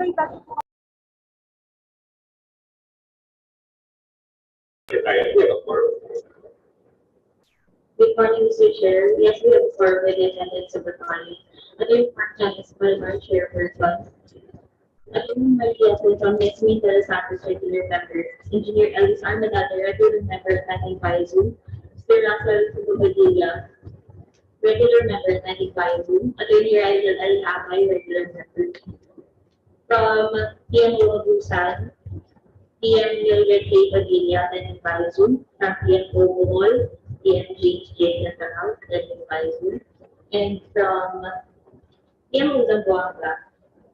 Good morning, Mr. Chair. Yes, we have for the attendance of the body. Attorney Mark Chan is my chairperson. Attorney Maria from Ms. Minda Santos, regular member. Engineer Ellis Armadada, regular member attending via Zoom. Mr. Rafael Fugumadilla, regular member attending via Zoom. Attorney Ryan L. Amay, regular member. From PMO Busan, PM Mildred K. Padilla, attending via Zoom. From PMO Bohol, PM James J. Natanao, attending via Zoom. And from PM Zamboanga,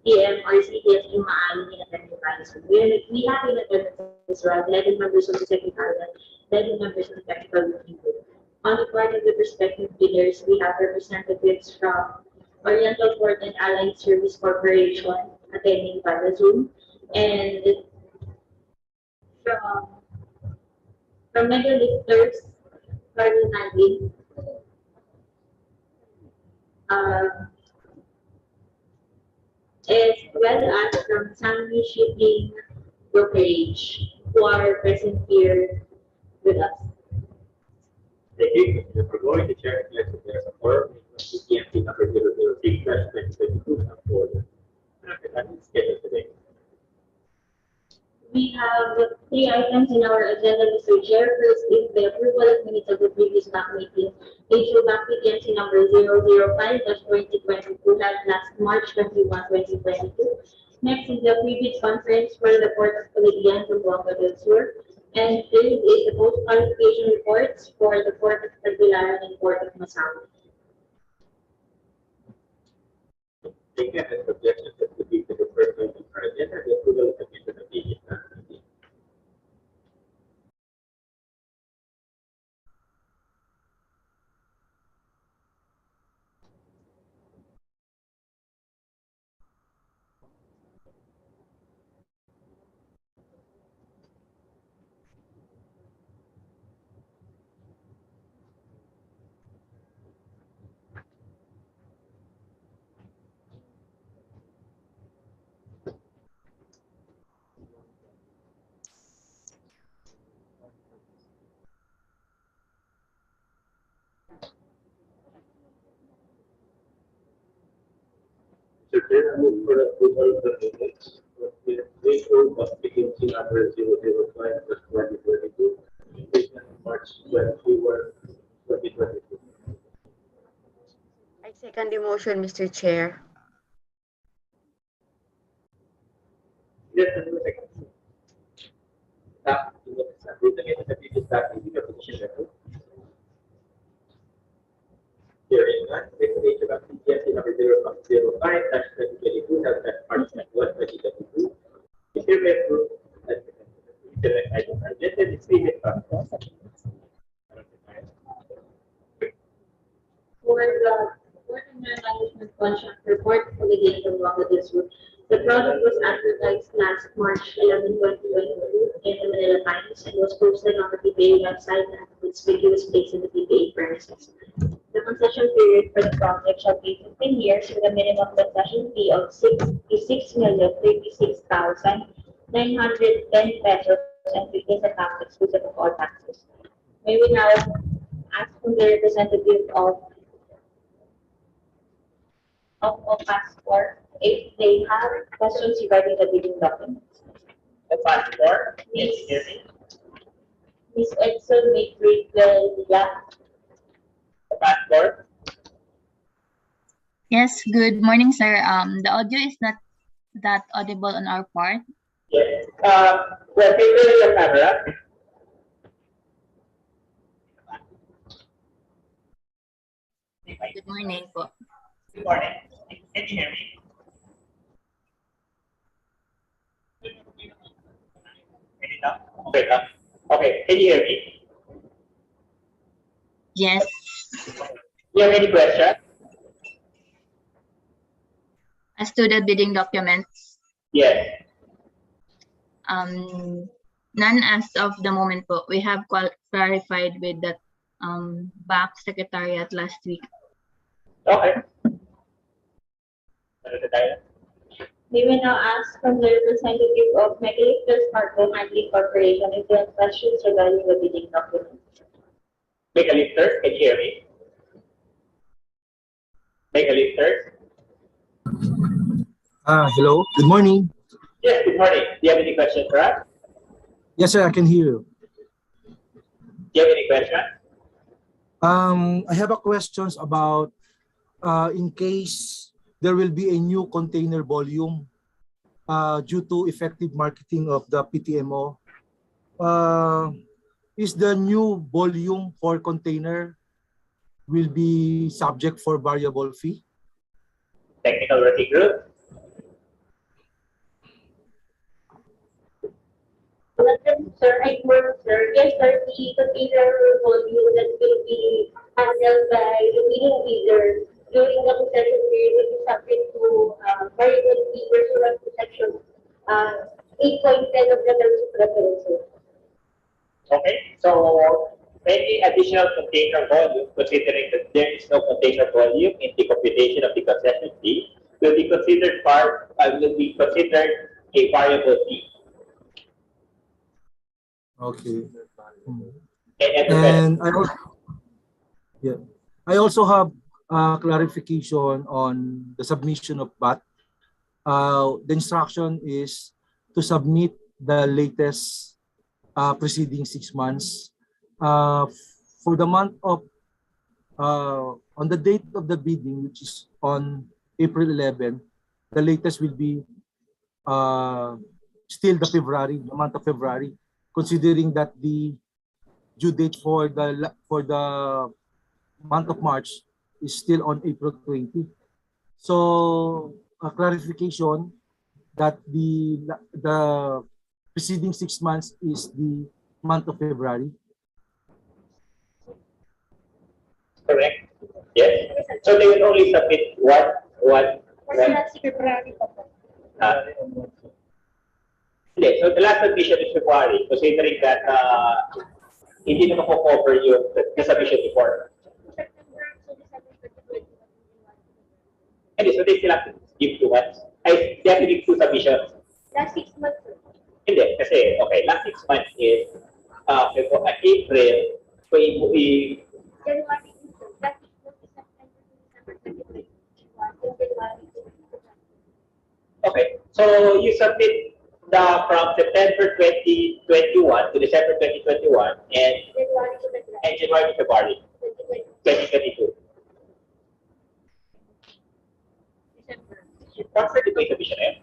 PM RCDS Imaaling, attending via Zoom. We have in attendance as well, 11 members of the Secretariat, 11 members of the Technical Working Group. On the part of the prospective bidders, we have representatives from Oriental Port and Allied Service Corporation attending via Zoom, and from Mega Lifters, Carlo Nagin, as well as from Sami Shipping Brokerage, who are present here with us. Thank you, Mr. Purgoy, the chair declares that there is a quorum. PTMC number 006/2022 come forward. Scheduled today. We have 3 items in our agenda, Mr. Chair. First is the approval of minutes of the previous BAC meeting. HO-BAC-PTMC number 005/2022 held last March 21, 2022. Next is the previous conference for the Port of Palayan from Buanga del Sur. And third is the post-qualification reports for the Port of Tagbilaran and Port of Massawa. Taking as objections that would be to the first item on our agenda, the approval of the minutes of the previous BAC meeting. Mr. Chair, I move for the approval of the minutes of the HO-BAC-PTMC number 005/2022, dated March 21, 2022. I second the motion, Mr. Chair. Yes, and the second. Staff, approve the minutes of the previous BAC meeting of the petition level. Hearing none, the HO-BAC-PTMC number 005/2022 held at March 21, 2022. Is hereby approved as the item agenda is previous BAC. For the Port and Management Contract Report for the Gate of Buanga del Sur, the product was advertised last March 11, 2022 in the Manila Times and was posted on the PPA website and conspicuous place in the PPA premises. The concession period for the project shall be 15 years with a minimum concession fee of 66,036,910 pesos and 50 centavos exclusive of all taxes. May we now ask from the representative of passport if they have questions regarding the bidding documents. The passport, Ms. Edson Mayfrey Villa. the passport. Yes, good morning, sir. The audio is not that audible on our part. Yes. Well, people in the camera. Good morning po. Good morning. Can you hear me? Okay, okay. Can you hear me? Yes. You have any question? As to the bidding documents, Yes. none as of the moment po. We have clarified with the BAC Secretariat last week. Okay. Ano na tayo? They will now ask from the representative of Megalithus Cargo Handling Corporation if they have questions regarding the bidding document. Megalifters, can you hear me? Megalifters? Hello. Good morning. Yes, good morning. Do you have any questions for us? Yes, sir. I can hear you. Do you have any questions? I have a questions about in case there will be a new container volume due to effective marketing of the PTMO. Is the new volume for container will be subject for variable fee? Technical working group? Sir, I work, sir. Yes, sir, the container volume that will be handled by the bidding bidder during the concession period will be subject to variable fee pursuant to section 8.10 of the terms of reference, sir. Okay, so any additional container volume, considering that there is no container volume in the computation of the concession fee, will be considered a variable fee. Okay. And I also have clarification on the submission of BAT. The instruction is to submit the latest preceding 6 months. For the month of, on the date of the bidding, which is on April 11, the latest will be still the month of February, considering that the due date for the month of March is still on April 20. So a clarification that the preceding 6 months is the month of February. correct? Yes. So they will only submit one. February. Hindi. So the last submission is February, considering that hindi naman ko cover yung the submission before. Hindi, so they still have to give 2 months. They have to give 2 submissions. Last 6 months, sir. Hindi, kasi, okay, last 6 months is April, so January, sir. Last 6 months is September to December 2021. okay, so you submit from September 2021 to December 2021 and January to February 2022. What's the debate submission eh?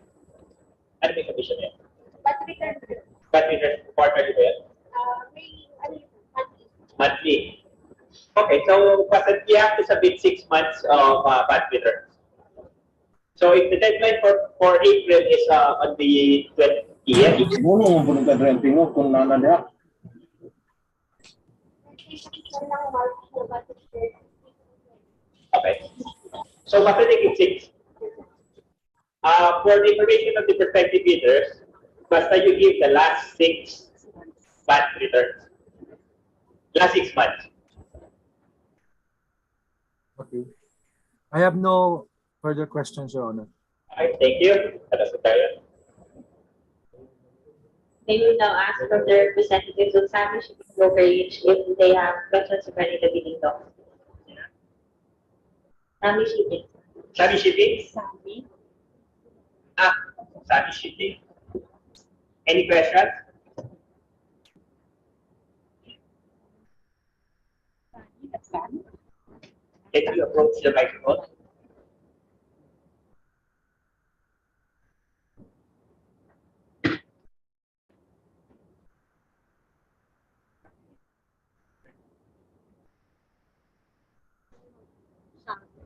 Ano may submission eh? But return, sir. But return quarterly ba yan? Monthly. Okay, so you have to submit 6 months of VAT returns. So if the deadline for April is on the 20th, Siguro, kung nagka-renting mo, kung nanandiyak. okay. So after taking 6, for the information of the prospective bidders, basta you give the last 6 VAT returns. Last 6 months. Okay. I have no further questions, Your Honor. Okay, thank you. Atas na tayo. They will now ask from the representatives of Sami Shipping Brokerage if they have questions regarding the bidding document. Sami Shipping. Sami Shipping? Sami. Sami Shipping. Any questions? Can you approach the microphone?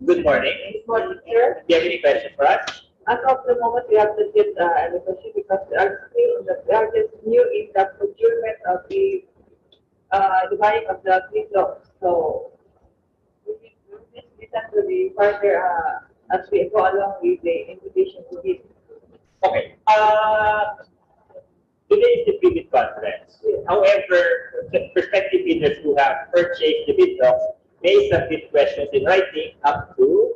Good morning. Good morning, sir. Do you have any questions for us? As of the moment, we have to get everybody because we are still we are just new in the procurement of the buying of the windows. So we will listen to the further as we go along with the invitation to bid. Okay. Today is the bid conference. However, the prospective bidders who have purchased the bid docs may submit questions in writing up to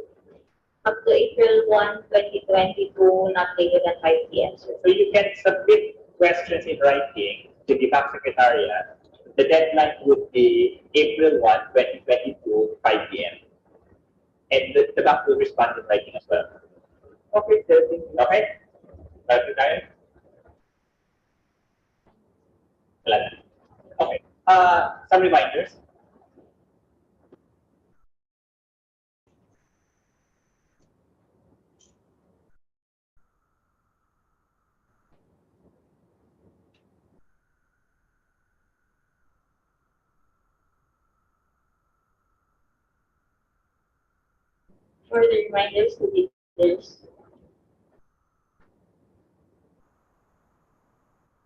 up to April 1, 2022, not later than 5 p.m. sir. So you can submit questions in writing to the BAC Secretariat. The deadline would be April 1, 2022, 5 p.m. And the BAC will respond in writing as well. Okay, sir. Thank you. Okay? Got it tayo? Wala na. Okay. Some reminders. Further reminders to bidders.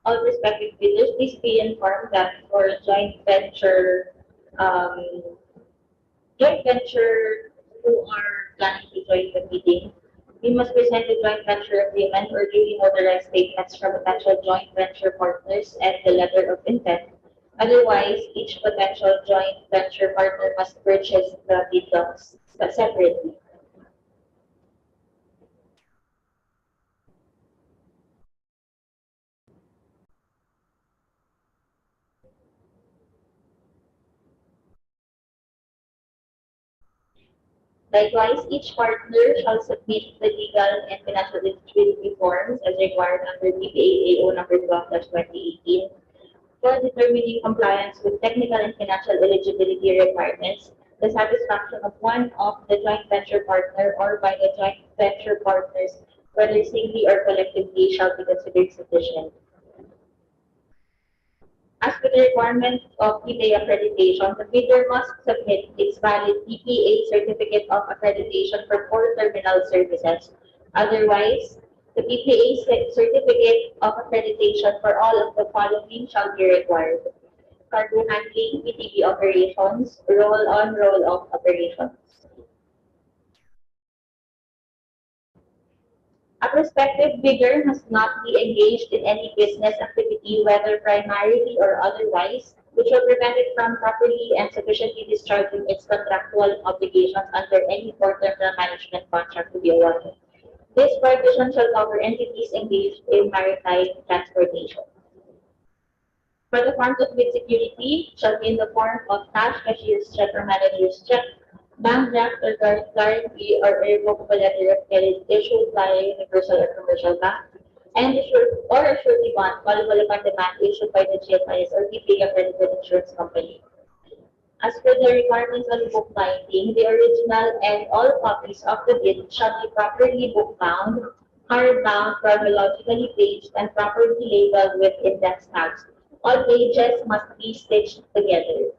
All prospective bidders, please be informed that for um, joint venture who are planning to join the meeting, we must present the joint venture agreement or duly notarized statements from potential joint venture partners and the letter of intent. Otherwise, each potential joint venture partner must purchase the bid docs separately. Likewise, each partner shall submit the legal and financial eligibility forms as required under BPA-AO number 12/2018 for determining compliance with technical and financial eligibility requirements. The satisfaction of one of the joint venture partner or by the joint venture partners, whether singly or collectively, shall be considered sufficient. As for the requirement of PPA accreditation, the bidder must submit its valid PPA certificate of accreditation for core terminal services. Otherwise, the PPA certificate of accreditation for all of the following shall be required: cargo handling, PTB operations, roll-on, roll-off operations. A prospective bidder must not be engaged in any business activity, whether primarily or otherwise, which will prevent it from properly and sufficiently discharging its contractual obligations under any terminal management contract to be awarded. This provision shall cover entities engaged in maritime transportation. For the forms of bid security, shall be in the form of cash, cashier's check, or manager's check, bank draft or guarantee or irrevocable letter of credit issued by a universal or commercial bank, and issued or a surety bond callable upon demand issued by the GFIS or BPA accredited insurance company. As per the requirements on book binding, the original and all copies of the bid shall be properly book-bound, hardbound, chronologically paged, and properly labeled with index tags. All pages must be stitched together.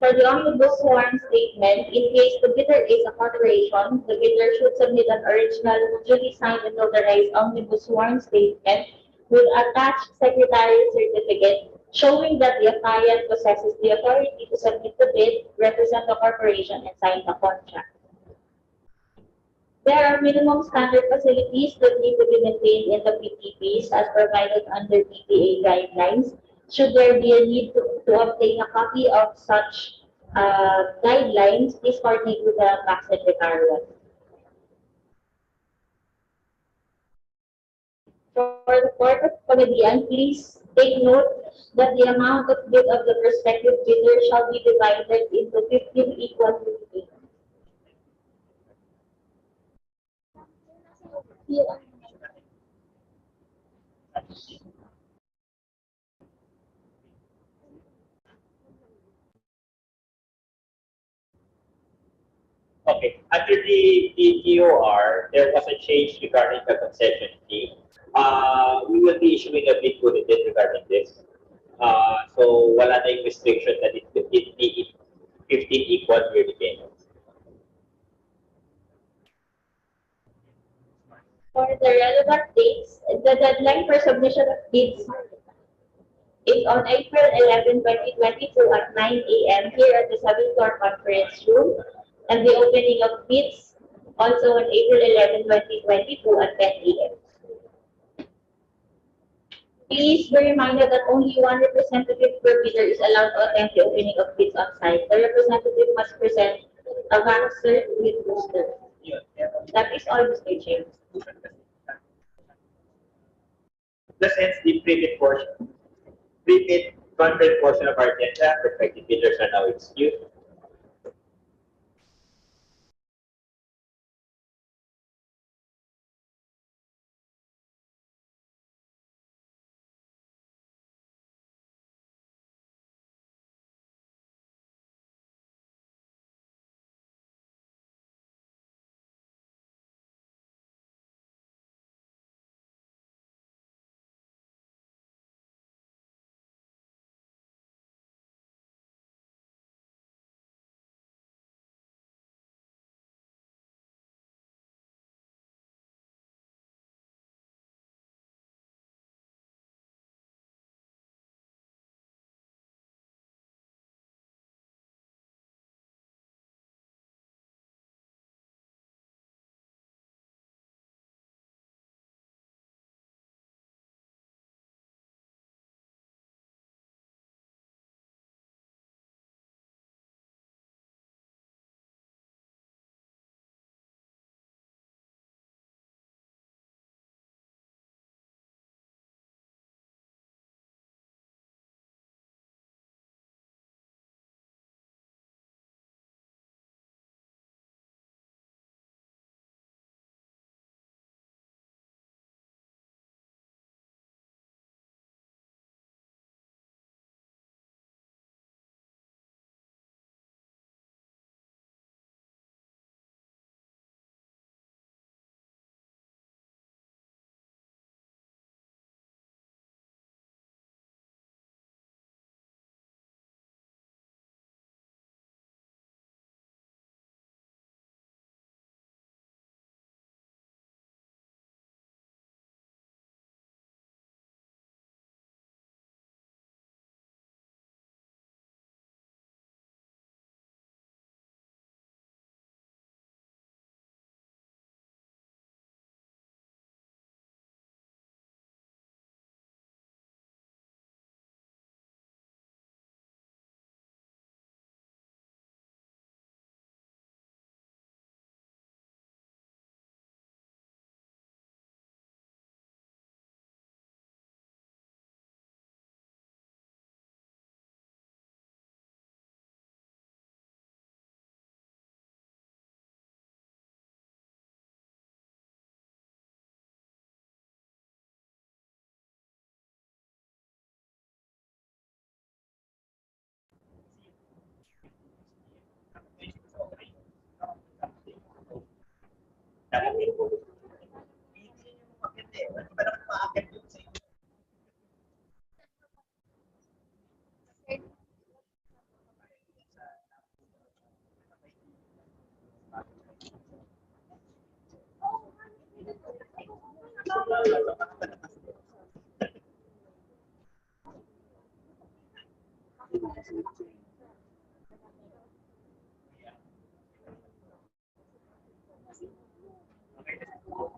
For the omnibus sworn statement, in case the bidder is a corporation, the bidder should submit an original, duly signed and notarized omnibus sworn statement with attached secretary certificate showing that the affiant possesses the authority to submit the bid, represent the corporation, and sign the contract. There are minimum standard facilities that need to be maintained in the PTPs as provided under PPA guidelines. Should there be a need to obtain a copy of such guidelines, please coordinate with the BAC Secretariat. For the Court of Comedian, please take note that the amount of bid of the prospective bidder shall be divided into 15 equal units. Okay. Under the TOR, there was a change regarding the concession fee. We will be issuing a bid bulletin regarding this. So wala na yung restriction that it be 15 equal yearly payments. For the relevant dates, the deadline for submission of bids is on April 11, 2022 at 9 a.m. here at the 7th floor conference room, and the opening of bids also on April 11, 2022 at 10 a.m. Please be reminded that only one representative per bidder is allowed to attend the opening of bids on site. The representative must present A vaccine with booster. That is all, Mr. Chair. This ends the pre-bid portion. Pre-bid conference portion of our agenda. Prospective bidders are now excused.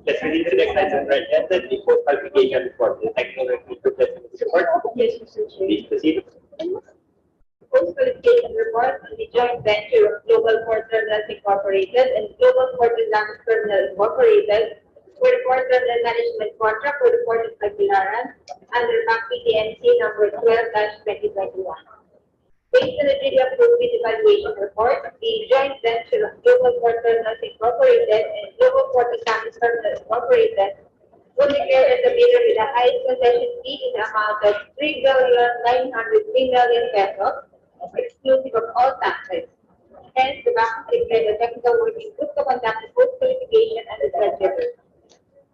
Let's read the next item, right? And then the post qualification report, the technical review report. Yes, Mr. Chair. Please proceed. Post-qualification report on the joint venture of Global Port Terminals Incorporated and Global Port Dynamics Terminal Incorporated for the port terminal management contract for the Port of Tagbilaran under BAC PTMC number 12-2021. Based on the duly approved bid evaluation report, the joint venture of Global Port Terminals Incorporated and Global Port Dynamics Terminal Incorporated will declare that the bidder with the highest concession fee in the amount of 3,903,000,000 pesos, exclusive of all taxes. Hence, the bank declared the technical working group to conduct the post qualification and the treasurer.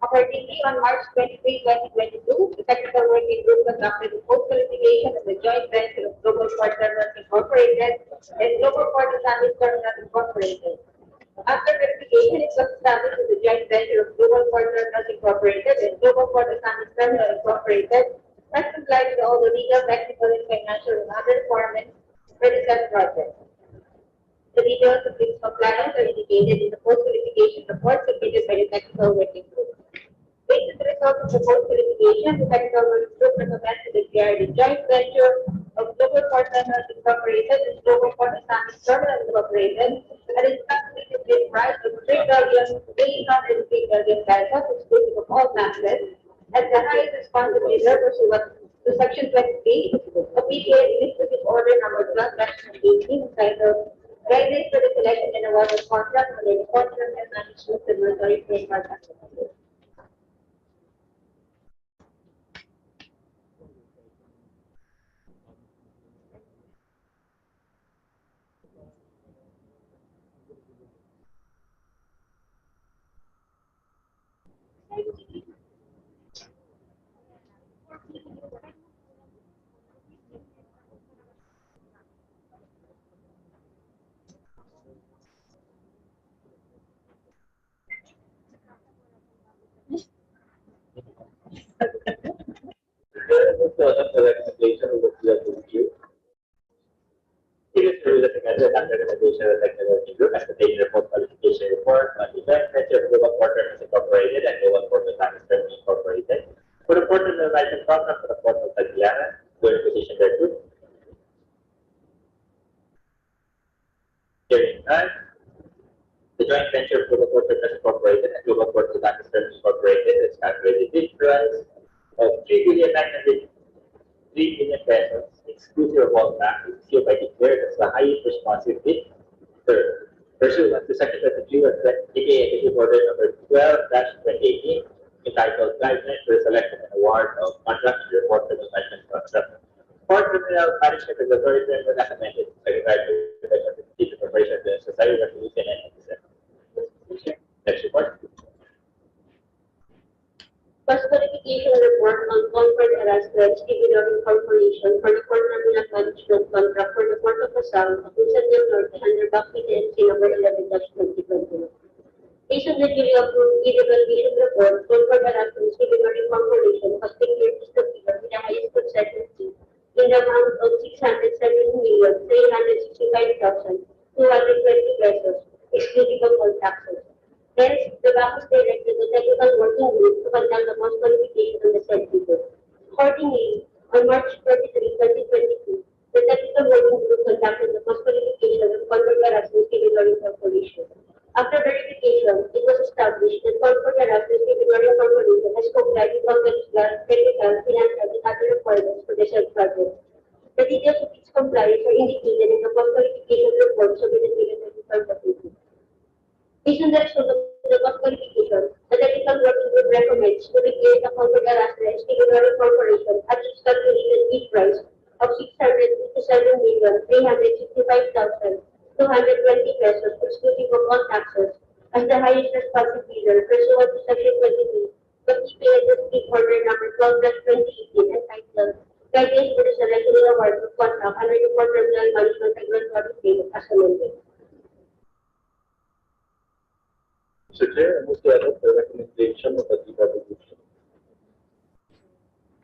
Accordingly, on March 23, 2022, the technical working group conducted the post qualification of the joint venture of Global Port Terminals Incorporated and Global Port Dynamics Terminals Incorporated. After verification, it was established that the joint venture of Global Port Terminals Incorporated and Global Port Dynamics Terminals Incorporated has complied with all the legal, technical, and financial and other requirements for the said project. The details of this compliance are indicated in the post-qualification report submitted by the technical working group. Based on the results of the post-qualification, the technical working group recommends to declare the joint venture of Global Port Terminals Incorporated and Global Port Dynamics Terminals Incorporated to at its calculated bid price of 3,803,000,000 pesos, exclusive of all taxes, as the highest responsive bidder pursuant to Section 23 of PTA Administrative Order Number 12-18, entitled Guidelines for the Selection and Award of Contract for the Contract and Management of Military Framework Agreement. The recommendation of the review. It is true that the recommendation of the technical working group has contained report qualification report on the joint venture of Global Partners Incorporated and Global Port of Pakistan Incorporated for the Port of the license contract for the Port of Tatiana, during position thereto. Hearing none, the joint venture of Global Port Partners Incorporated and Global Port of Pakistan Incorporated is calculated bid price of 3,903,000,000 pesos, exclusive of all taxes, hereby declared as the highest responsive bid. Third, pursuant to Section 22 of the PTA Executive Order Number 12-2018, entitled Guidelines for the Selection and Award of Contracts to the Port Terminal Management Contract. Port Terminal Management Regulatory Framework as amended, Secretary of the Chief Corporation of the Society Resolution and next report. First qualification report on Concord Erasmus Division Corporation for the Port Terminal Management Contract for the Port of Pasang, Abusan del Norte under BAC PTMC number 11-2021. Based on the duly approved evaluation report, Concord Erasmus Division Corporation has declared this figure with the highest concession fee in the amount of 607,365,220 pesos, excluding of all taxes. Hence, the BAC has directed the technical working group to conduct the most qualification on the said figure. Accordingly, on March 23, 2022, the technical working group conducted the most qualification of Concord Erasmus Division Corporation. After verification, it was established that Concord Erasmus Division Corporation has complied with all the legal, technical, financial, and other requirements for the said project. The details of its compliance are indicated in the post qualification report submitted to the technical committee. Based on the result of the post qualification, the technical working group recommends to declare the Concord Erasmus Division Corporation at its calculated bid price of 657,365,220 pesos, excluding of all taxes, as the highest responsive bidder pursuant to Section 23 of PPA Order Number 12-2018, entitled Guidelines for the Selection and Award of Contract under the Port Terminal Management Regulatory Framework as amended. Mr. Chair, I move to adopt the recommendation of the DWG.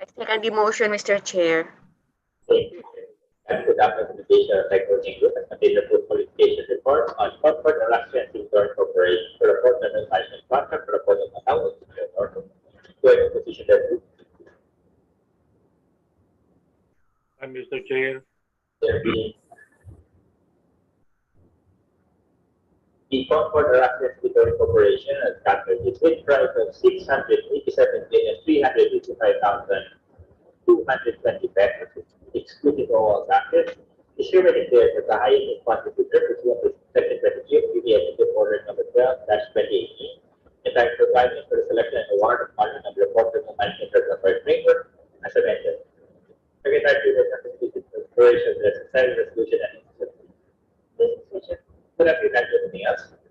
I second the motion, Mr. Chair. And the documentation of technical working group has contained the full qualification report on Concord Erasmus Division Corporation for the Port Terminal Management Contract for the Port of Pasang, during position thereto. And Mr. Chair, There being the Concord Erasmus Division Corporation has calculated bid price of 687,355,220 pesos, exclusive of all taxes, is hereby declared as the highest responsive bidder pursuant to Section 23 of PPA Executive Order Number 12-2018, entitled Guidelines for the Selection and Award of Contract under the Port Terminal Management Regulatory Framework as amended. Secretary of the Corporation of the Society Resolution and Mr. Chair. Would that be anything else?